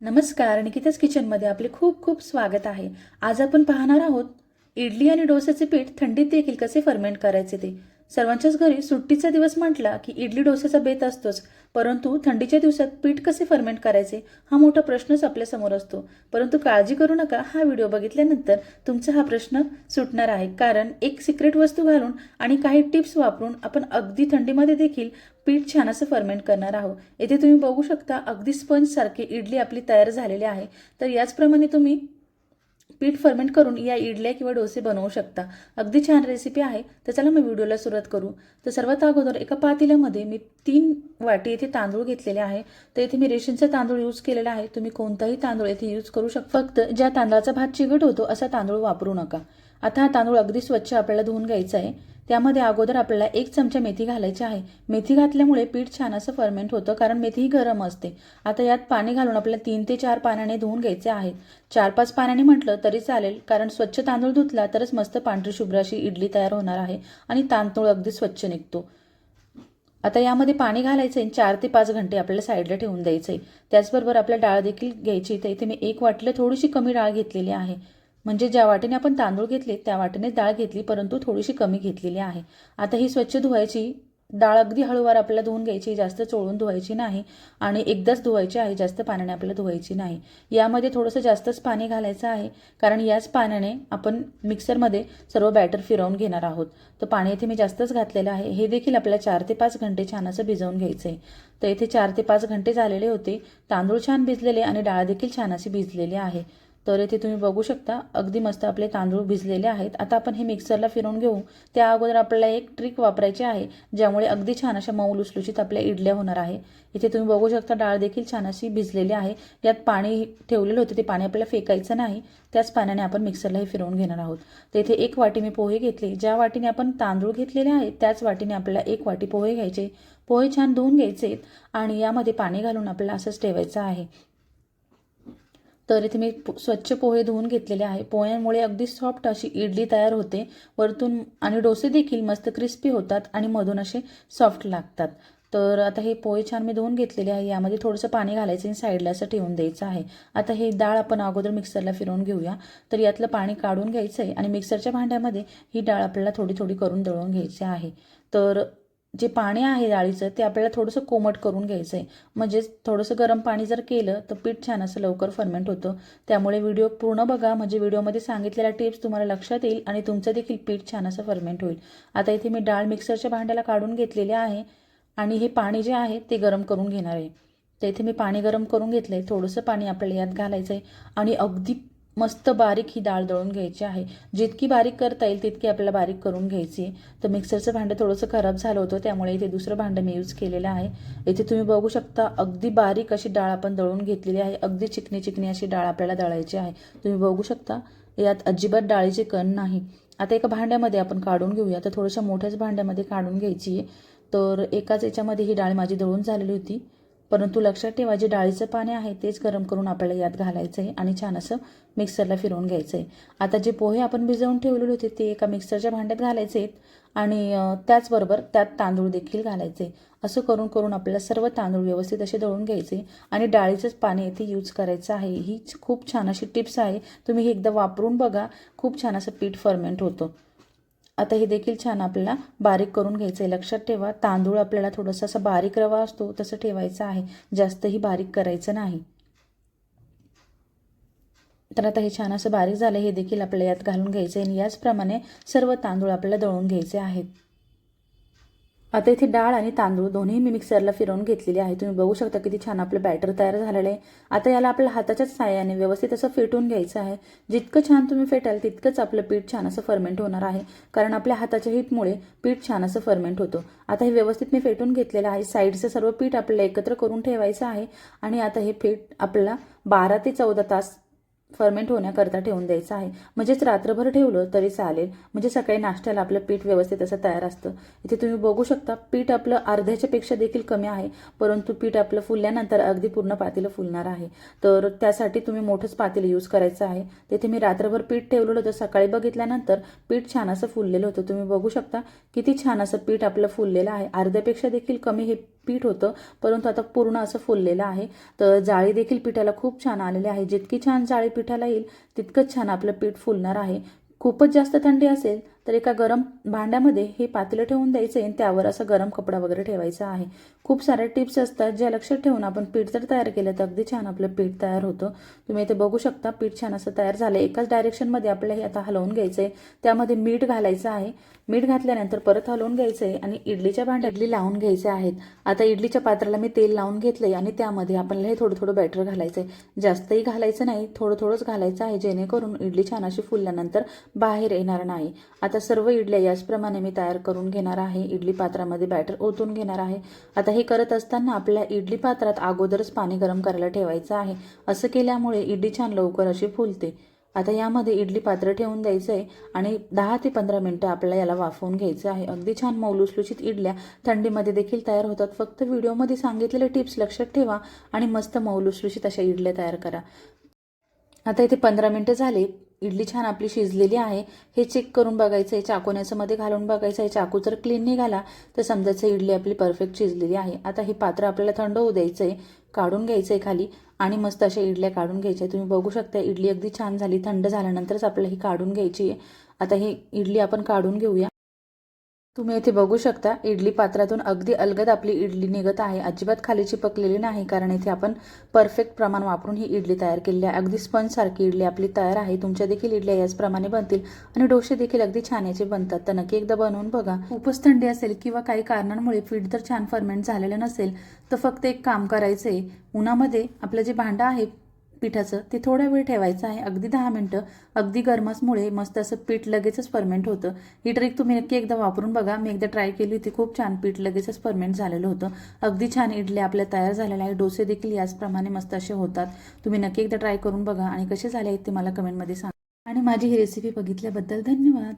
नमस्कार, निकिताच किचनमध्ये आपले खूप खूप स्वागत आहे. आज आपण पाहणार आहोत इडली आणि डोस्याचे पीठ थंडीत देखील कसे फर्मेंट करायचे ते. सर्वांच्याच घरी सुट्टीचा दिवस म्हटला की इडली डोस्याचा बेत असतोच, परंतु थंडीच्या दिवसात पीठ कसे फर्मेंट करायचे हा मोठा प्रश्नच आपल्या समोर असतो. परंतु काळजी करू नका, हा व्हिडिओ बघितल्यानंतर तुमचा हा प्रश्न सुटणार आहे. कारण एक सिक्रेट वस्तू घालून आणि काही टिप्स वापरून आपण अगदी थंडीमध्ये देखील पीठ छान असं फर्मेंट करणार आहोत. येथे तुम्ही बघू शकता अगदी स्पंज सारखी इडली आपली तयार झालेली आहे. तर याचप्रमाणे तुम्ही पीठ फर्मेंट करून या इडल्या किंवा डोसे बनवू शकता. अगदी छान रेसिपी आहे. तर चला मग व्हिडिओला सुरुवात करू. तर सर्वात अगोदर एका पातेल्यामध्ये मी 3 वाटी येथे तांदूळ घेतलेले आहे. तर इथे मी रेशनचा तांदूळ यूज केलेला आहे. तुम्ही कोणताही तांदूळ येथे यूज करू शकता. फक्त ज्या तांदळाचा भात चिकट होतो असा तांदूळ वापरू नका. आता हा तांदूळ अगदी स्वच्छ आपल्याला धुवून घ्यायचा आहे. त्यामध्ये अगोदर आपल्याला 1 चमचा मेथी घालायची आहे. मेथी घातल्यामुळे पीठ छान असं फर्मेंट होतं, कारण मेथी ही गरम असते. आता यात पाणी घालून आपल्याला 3 ते 4 पाण्याने धुवून घ्यायचे आहेत. 4-5 पाण्याने म्हटलं तरी चालेल, कारण स्वच्छ तांदूळ धुतला तरच मस्त पांढरी शुभ्र अशी इडली तयार होणार आहे आणि तांदूळ अगदी स्वच्छ निघतो. आता यामध्ये पाणी घालायचं आहे. 4 ते 5 घंटे आपल्याला साईडला ठेवून द्यायचं आहे. त्याचबरोबर आपल्याला डाळ देखील घ्यायची. तर इथे मी 1 वाटीला थोडीशी कमी डाळ घेतलेली आहे. म्हणजे ज्या वाटीने आपण तांदूळ घेतले त्या वाटीने डाळ घेतली, परंतु थोडीशी कमी घेतलेली आहे. आता ही स्वच्छ धुवायची. डाळ अगदी हळूवार आपल्याला धुवून घ्यायची, जास्त चोळून धुवायची नाही आणि एकदाच धुवायची आहे, जास्त पाण्याने आपल्याला धुवायची नाही. यामध्ये थोडंसं जास्तच पाणी घालायचं आहे, कारण याच पाण्याने आपण मिक्सरमध्ये सर्व बॅटर फिरवून घेणार आहोत. तर पाणी इथे मी जास्तच घातलेलं आहे. हे देखील आपल्याला 4 ते 5 घंटे छान असं भिजवून घ्यायचं आहे. तर इथे 4 ते 5 घंटे झालेले होते. तांदूळ छान भिजलेले आणि डाळ देखील छान अशी भिजलेली आहे. तर इथे तुम्ही बघू शकता अगदी मस्त आपले तांदूळ भिजलेले आहेत. आता आपण हे मिक्सरला फिरवून घेऊ. त्या अगोदर आपल्याला एक ट्रिक वापरायची आहे, ज्यामुळे अगदी छान अशा मऊ लुसलुशीत आपल्या इडल्या होणार आहे. इथे तुम्ही बघू शकता डाळ देखील छान अशी भिजलेली आहे. यात पाणी ठेवलेलं होतं, ते पाणी आपल्याला फेकायचं नाही. त्याच पाण्याने आपण मिक्सरलाही फिरवून घेणार आहोत. तर इथे 1 वाटी मी पोहे घेतले. ज्या वाटीने आपण तांदूळ घेतलेले आहेत त्याच वाटीने आपल्याला 1 वाटी पोहे घ्यायचे. पोहे छान धुवून घ्यायचे आणि यामध्ये पाणी घालून आपल्याला असंच ठेवायचं आहे. तर इथे मी स्वच्छ पोहे धुवून घेतलेले आहे. पोह्यांमुळे अगदी सॉफ्ट अशी इडली तयार होते वरतून, आणि डोसे देखील मस्त क्रिस्पी होतात आणि मधून असे सॉफ्ट लागतात. तर आता हे पोहे छान मी धुवून घेतलेले आहे. यामध्ये थोडंसं पाणी घालायचं आणि साईडला असं ठेवून द्यायचं आहे. आता हे डाळ आपण अगोदर मिक्सरला फिरवून घेऊया. तर यातलं पाणी काढून घ्यायचं आहे आणि मिक्सरच्या भांड्यामध्ये ही डाळ आपल्याला थोडी थोडी करून दळून घ्यायची आहे. तर जे पाणी आहे डाळीचं ते आपल्याला थोडंसं कोमट करून घ्यायचं आहे. म्हणजे थोडंसं गरम पाणी जर केलं तर पीठ छान असं लवकर फर्मेंट होतं. त्यामुळे व्हिडिओ पूर्ण बघा, म्हणजे व्हिडिओमध्ये सांगितलेल्या टिप्स तुम्हाला लक्षात येईल आणि तुमचं देखील पीठ छान असं फर्मेंट होईल. आता इथे मी डाळ मिक्सरच्या भांड्याला काढून घेतलेले आहे आणि हे पाणी जे आहे ते गरम करून घेणार आहे. तर इथे मी पाणी गरम करून घेतलं आहे. थोडंसं पाणी आपल्याला यात घालायचं आहे आणि अगदी मस्त बारीक ही डाळ दळून घ्यायची आहे. जितकी बारीक करता येईल तितकी आपल्याला बारीक करून घ्यायची आहे. तर मिक्सरचं भांडं थोडंसं खराब झालं होतं, त्यामुळे इथे दुसरं भांडं मी यूज केलेलं आहे. इथे तुम्ही बघू शकता अगदी बारीक अशी डाळ आपण दळून घेतलेली आहे. अगदी चिकनी चिकनी अशी डाळ आपल्याला दळायची आहे. तुम्ही बघू शकता यात अजिबात डाळीचे कण नाही. आता एका भांड्यामध्ये आपण काढून घेऊया. तर थोड्याशा मोठ्याच भांड्यामध्ये काढून घ्यायची आहे. तर एकाच याच्यामध्ये ही डाळ माझी दळून झालेली होती, परंतु लक्षात ठेवा जे डाळीचं पाणी आहे तेच गरम करून आपल्याला यात घालायचं आहे आणि छान असं मिक्सरला फिरवून घ्यायचं आहे. आता जे पोहे आपण भिजवून ठेवलेले होते ते एका मिक्सरच्या भांड्यात घालायचे आहेत आणि त्याचबरोबर त्यात तांदूळ देखील घालायचे. असं करून करून आपल्याला सर्व तांदूळ व्यवस्थित असे दळून घ्यायचे आणि डाळीचंच पाणी इथे यूज करायचं आहे. ही खूप छान अशी टिप्स आहे, तुम्ही हे एकदा वापरून बघा. खूप छान असं पीठ फर्मेंट होतं. आता हे देखील छान आपल्याला बारीक करून घ्यायचं आहे. लक्षात ठेवा तांदूळ आपल्याला थोडासा असा बारीक रवा असतो तसं ठेवायचं आहे, जास्तही बारीक करायचं नाही. तर आता हे छान असं बारीक झालं, हे देखील आपल्याला यात घालून घ्यायचं आहे आणि याचप्रमाणे सर्व तांदूळ आपल्याला दळून घ्यायचे आहेत. आता इथे डाळ आणि तांदूळ दोन्ही मी मिक्सरला फिरवून घेतलेले आहे. तुम्ही बघू शकता किती छान आपलं बॅटर तयार झालेलं आहे. आता याला आपल्या हाताच्याच साहाय्याने व्यवस्थित असं फेटून घ्यायचं आहे. जितकं छान तुम्ही फेटाल तितकंच आपलं पीठ छान असं फर्मेंट होणार आहे, कारण आपल्या हाताच्या हीटमुळे पीठ छान असं फर्मेंट होतं. आता हे व्यवस्थित मी फेटून घेतलेलं आहे. साईडचं सर्व पीठ आपल्याला एकत्र करून ठेवायचं आहे आणि आता हे पीठ आपल्याला 12 ते 14 तास फर्मेंट होण्याकरता ठेवून द्यायचं आहे. म्हणजेच रात्रभर ठेवलं तरी चालेल, म्हणजे सकाळी नाश्त्याला आपलं पीठ व्यवस्थित असं तयार असतं. इथे तुम्ही बघू शकता पीठ आपलं अर्ध्याच्या पेक्षा देखील कमी आहे, परंतु पीठ आपलं फुलल्यानंतर अगदी पूर्ण पातेलं फुलणार आहे. तर त्यासाठी तुम्ही मोठंच पातेलं यूज करायचं आहे. तिथे मी रात्रभर पीठ ठेवलेलं होतं, सकाळी बघितल्यानंतर पीठ छान असं फुललेलं होतं. तुम्ही बघू शकता किती छान असं पीठ आपलं फुललेलं आहे. अर्ध्यापेक्षा देखील कमी हे पीठ होतं, परंतु आता पूर्ण असं फुललेलं आहे. तर जाळी देखील पिठाला खूप छान आलेली आहे. जितकी छान जाळी पिठाला येईल तितकंच छान आपलं पीठ फुलणार आहे. खूपच जास्त थंडी असेल तर एका गरम भांड्यामध्ये हे पातेलं ठेवून द्यायचं आहे आणि त्यावर असं गरम कपडा वगैरे ठेवायचा आहे. खूप साऱ्या टिप्स असतात ज्या लक्षात ठेवून आपण पीठ जर तयार केलं तर अगदी छान आपलं पीठ तयार होतं. तुम्ही इथे बघू शकता पीठ छान असं तयार झालं. एकाच डायरेक्शनमध्ये आपल्याला हे आता हलवून घ्यायचं आहे. त्यामध्ये मीठ घालायचं आहे. मीठ घातल्यानंतर परत हलवून घ्यायचं आहे आणि इडलीच्या भांड्यात इडली लावून घ्यायचे आहेत. आता इडलीच्या पात्राला मी तेल लावून घेतलंय आणि त्यामध्ये आपल्याला हे थोडं थोडं बॅटर घालायचं आहे. जास्तही घालायचं नाही, थोडं थोडंच घालायचं आहे, जेणेकरून इडली छान अशी फुलल्यानंतर बाहेर येणार नाही. आता सर्व इडल्या याचप्रमाणे मी तयार करून घेणार आहे. इडली पात्रामध्ये बॅटर ओतून घेणार आहे. आता हे करत असताना आपल्या इडली पात्रात अगोदरच पाणी गरम करायला ठेवायचं आहे. असं केल्यामुळे इडली छान लवकर अशी फुलते. आता यामध्ये इडली पात्र ठेवून द्यायचं आहे आणि 10 ते 15 मिनटं आपल्याला याला वाफवून घ्यायचं आहे. अगदी छान मऊ लुसलुशीत इडल्या थंडीमध्ये देखील तयार होतात. फक्त व्हिडिओमध्ये सांगितलेले टिप्स लक्षात ठेवा आणि मस्त मऊ लुसलुशीत अशा इडल्या तयार करा. आता इथे 15 मिनटं झाले. इडली छान आपली शिजलेली आहे. हे चेक करून बघायचं आहे. चाकूने मध्ये घालून बघायचं आहे. चाकू जर क्लीन निघाला तर समजायचं इडली आपली परफेक्ट शिजलेली आहे. आता हे पात्र आपल्याला थंड होऊ द्यायचं आहे, काढून घ्यायचं आहे खाली आणि मस्त अशा इडल्या काढून घ्यायच्या. तुम्ही बघू शकता इडली अगदी छान झाली. थंड झाल्यानंतरच आपल्याला ही काढून घ्यायची आहे. आता ही इडली आपण काढून घेऊया. तुम्ही इथे बघू शकता इडली पात्रातून अगदी अलगद आपली इडली निघत आहे. अजिबात खाली चिपकलेली नाही, कारण इथे आपण परफेक्ट प्रमाण वापरून ही इडली तयार केलेली आहे. अगदी स्पंजसारखी इडली आपली तयार आहे. तुमच्या देखील इडल्या याचप्रमाणे बनतील आणि डोसे देखील अगदी छान याचे बनतात. तर नक्की एकदा बनवून बघा. खूपच थंडी असेल किंवा काही कारणांमुळे पीठ जर छान फर्मेंट झालेलं नसेल तर फक्त एक काम करायचं आहे. उन्हामध्ये आपलं जे भांडं आहे पिठाचं ते थोडा वेळ ठेवायचं आहे, अगदी 10 मिनटं. अगदी गरमासमुळे मस्त असं पीठ लगेचच फर्मेंट होतं. ही ट्रिक तुम्ही नक्की एकदा वापरून बघा. मी एकदा ट्राय केली होती, खूप छान पीठ लगेचच फर्मेंट झालेलं होतं. अगदी छान इडल्या आपल्या तयार झालेल्या आहे. डोसे देखील याचप्रमाणे मस्त असे होतात. तुम्ही नक्की एकदा ट्राय करून बघा आणि कसे झाले आहेत ते मला कमेंटमध्ये सांगा. आणि माझी ही रेसिपी बघितल्याबद्दल धन्यवाद.